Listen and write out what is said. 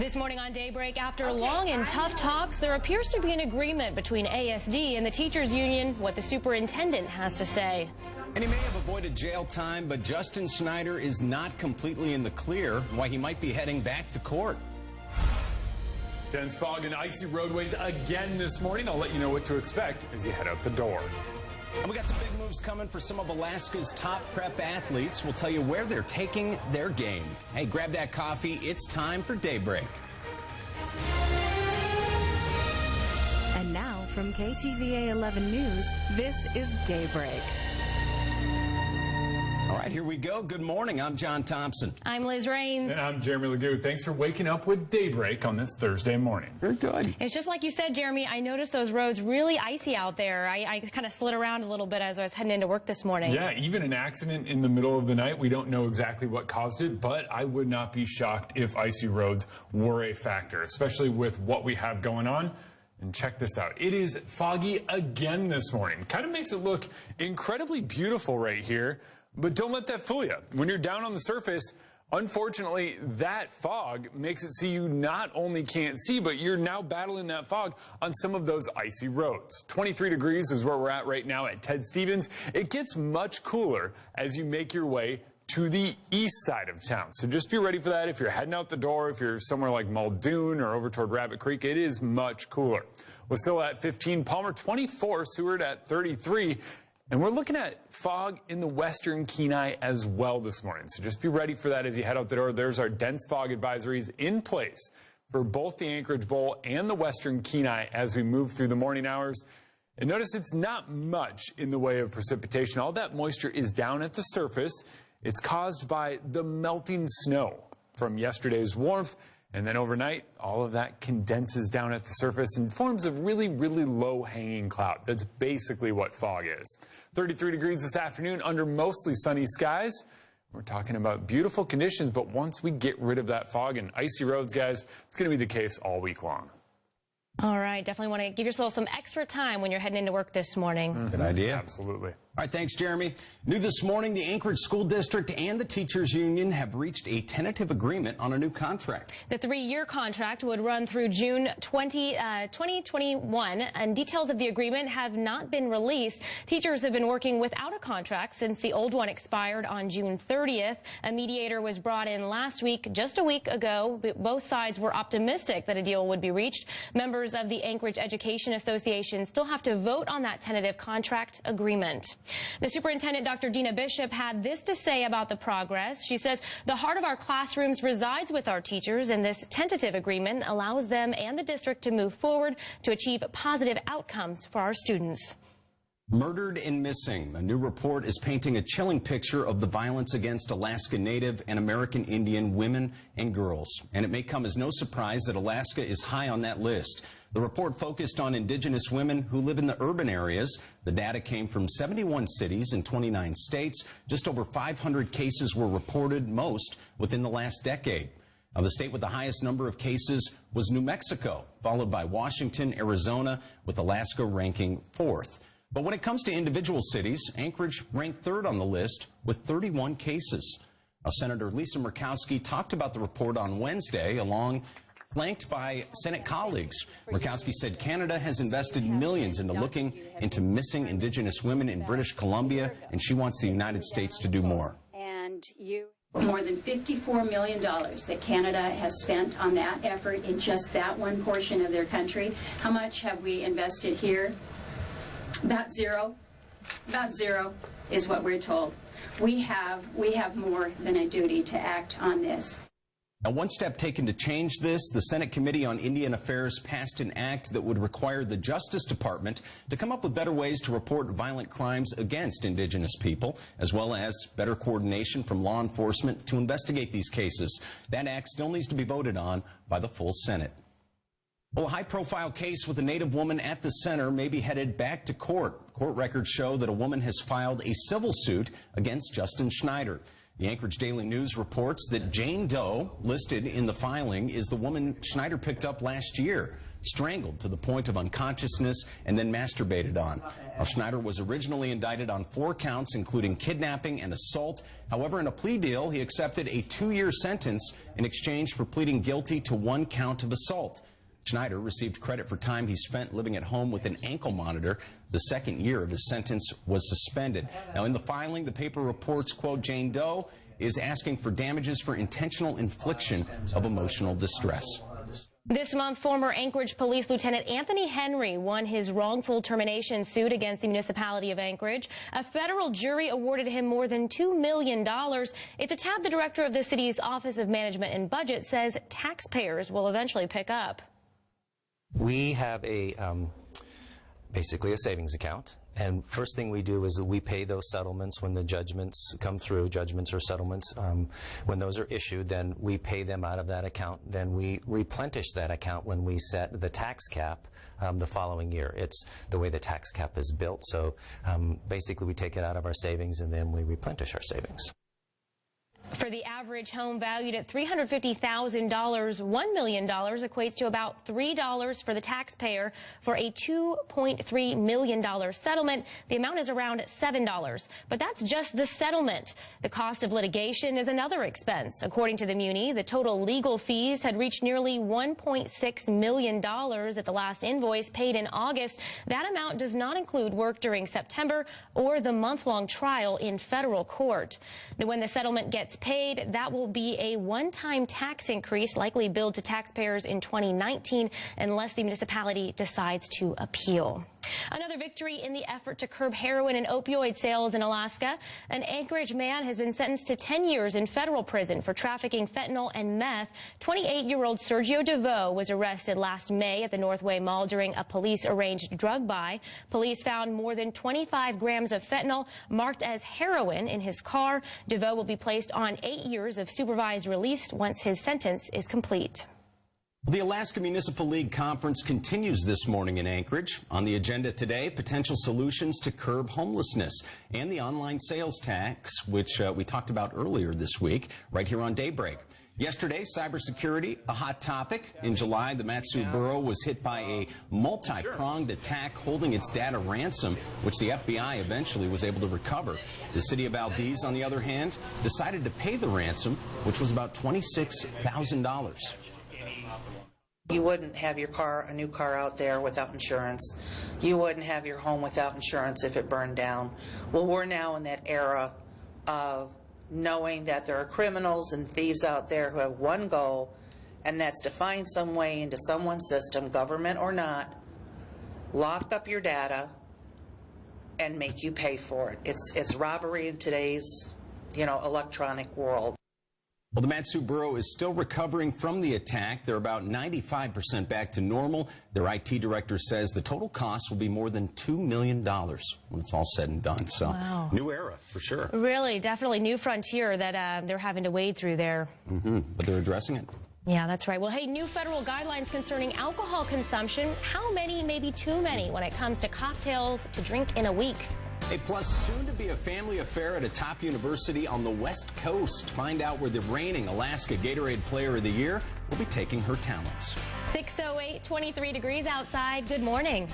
This morning on Daybreak, after long and tough talks, there appears to be an agreement between ASD and the teachers union. What the superintendent has to say. And he may have avoided jail time, but Justin Schneider is not completely in the clear why he might be heading back to court. Dense fog and icy roadways again this morning. I'll let you know what to expect as you head out the door. And we got some big moves coming for some of Alaska's top prep athletes. We'll tell you where they're taking their game. Hey, grab that coffee. It's time for Daybreak. And now from KTVA 11 News, this is Daybreak. All right, here we go. Good morning. I'm John Thompson. I'm Liz Raines. And I'm Jeremy Legoo. Thanks for waking up with Daybreak on this Thursday morning. Very good. It's just like you said, Jeremy. I noticed those roads really icy out there. I kind of slid around a little bit as I was heading into work this morning. Yeah, even an accident in the middle of the night. We don't know exactly what caused it, but I would not be shocked if icy roads were a factor, especially with what we have going on. And check this out. It is foggy again this morning. Kind of makes it look incredibly beautiful right here. But don't let that fool you. When you're down on the surface, unfortunately, that fog makes it so you not only can't see, but you're now battling that fog on some of those icy roads. 23 degrees is where we're at right now at Ted Stevens. It gets much cooler as you make your way to the east side of town. So just be ready for that. If you're heading out the door, if you're somewhere like Muldoon or over toward Rabbit Creek, it is much cooler. Wasilla at 15, Palmer 24, Seward at 33. And we're looking at fog in the western Kenai as well this morning. So just be ready for that as you head out the door. There's our dense fog advisories in place for both the Anchorage Bowl and the western Kenai as we move through the morning hours. And notice it's not much in the way of precipitation. All that moisture is down at the surface. It's caused by the melting snow from yesterday's warmth. And then overnight, all of that condenses down at the surface and forms a really, really low-hanging cloud. That's basically what fog is. 33 degrees this afternoon under mostly sunny skies. We're talking about beautiful conditions, but once we get rid of that fog and icy roads, guys, it's going to be the case all week long. All right, definitely want to give yourself some extra time when you're heading into work this morning. Good idea. Absolutely. All right, thanks, Jeremy. New this morning, the Anchorage School District and the Teachers Union have reached a tentative agreement on a new contract. The 3-year contract would run through June 2021, and details of the agreement have not been released. Teachers have been working without a contract since the old one expired on June 30th. A mediator was brought in last week, just a week ago. Both sides were optimistic that a deal would be reached. Members of the Anchorage Education Association still have to vote on that tentative contract agreement. The superintendent, Dr. Dina Bishop, had this to say about the progress. She says the heart of our classrooms resides with our teachers, and this tentative agreement allows them and the district to move forward to achieve positive outcomes for our students. Murdered and Missing. A new report is painting a chilling picture of the violence against Alaska Native and American Indian women and girls. And it may come as no surprise that Alaska is high on that list. The report focused on Indigenous women who live in the urban areas. The data came from 71 cities in 29 states. Just over 500 cases were reported, most within the last decade. Now, the state with the highest number of cases was New Mexico, followed by Washington, Arizona, with Alaska ranking 4th. But when it comes to individual cities, Anchorage ranked 3rd on the list with 31 cases. Now, Senator Lisa Murkowski talked about the report on Wednesday, flanked by Senate colleagues. Murkowski said Canada has invested millions into looking into missing Indigenous women in British Columbia, and she wants the United States to do more. More than $54 million that Canada has spent on that effort in just that one portion of their country. How much have we invested here? About zero. About zero is what we're told. We have more than a duty to act on this. Now, one step taken to change this, the Senate Committee on Indian Affairs passed an act that would require the Justice Department to come up with better ways to report violent crimes against Indigenous people, as well as better coordination from law enforcement to investigate these cases. That act still needs to be voted on by the full Senate. Well, a high-profile case with a Native woman at the center may be headed back to court. Court records show that a woman has filed a civil suit against Justin Schneider. The Anchorage Daily News reports that Jane Doe, listed in the filing, is the woman Schneider picked up last year, strangled to the point of unconsciousness and then masturbated on. Now, Schneider was originally indicted on 4 counts, including kidnapping and assault. However, in a plea deal, he accepted a 2-year sentence in exchange for pleading guilty to 1 count of assault. Schneider received credit for time he spent living at home with an ankle monitor. The 2nd year of his sentence was suspended. Now, in the filing, the paper reports, quote, Jane Doe is asking for damages for intentional infliction of emotional distress. This month, former Anchorage Police Lieutenant Anthony Henry won his wrongful termination suit against the municipality of Anchorage. A federal jury awarded him more than $2 million. It's a tab the director of the city's Office of Management and Budget says taxpayers will eventually pick up. We have basically a savings account, and first thing we do is we pay those settlements when the judgments come through, judgments or settlements. When those are issued, then we pay them out of that account. Then we replenish that account when we set the tax cap the following year. It's the way the tax cap is built, so basically we take it out of our savings and then we replenish our savings. For the average home valued at $350,000, $1 million equates to about $3 for the taxpayer. For a $2.3 million settlement, the amount is around $7. But that's just the settlement. The cost of litigation is another expense. According to the Muni, the total legal fees had reached nearly $1.6 million at the last invoice paid in August. That amount does not include work during September or the month-long trial in federal court. Now, when the settlement gets paid, that will be a one-time tax increase likely billed to taxpayers in 2019 unless the municipality decides to appeal. Another victory in the effort to curb heroin and opioid sales in Alaska. An Anchorage man has been sentenced to 10 years in federal prison for trafficking fentanyl and meth. 28-year-old Sergio DeVoe was arrested last May at the Northway Mall during a police-arranged drug buy. Police found more than 25 grams of fentanyl marked as heroin in his car. DeVoe will be placed on 8 years of supervised release once his sentence is complete. The Alaska Municipal League Conference continues this morning in Anchorage. On the agenda today, potential solutions to curb homelessness and the online sales tax, which we talked about earlier this week, right here on Daybreak. Yesterday, cybersecurity, a hot topic. In July, the Matsu Borough was hit by a multi-pronged attack holding its data ransom, which the FBI eventually was able to recover. The city of Valdez, on the other hand, decided to pay the ransom, which was about $26,000. You wouldn't have your car, a new car out there without insurance. You wouldn't have your home without insurance if it burned down. Well, we're now in that era of knowing that there are criminals and thieves out there who have one goal, and that's to find some way into someone's system, government or not, lock up your data and make you pay for it. It's robbery in today's, electronic world. Well, the Matsu Borough is still recovering from the attack. They're about 95% back to normal. Their IT director says the total cost will be more than $2 million when it's all said and done. So, wow. New era for sure. Really, definitely new frontier that they're having to wade through there. But they're addressing it. Yeah, that's right. Well, hey, new federal guidelines concerning alcohol consumption. How many may be too many when it comes to cocktails to drink in a week? Hey, plus soon to be a family affair at a top university on the West Coast. Find out where the reigning Alaska Gatorade Player of the Year will be taking her talents. 6:08, 23 degrees outside. Good morning.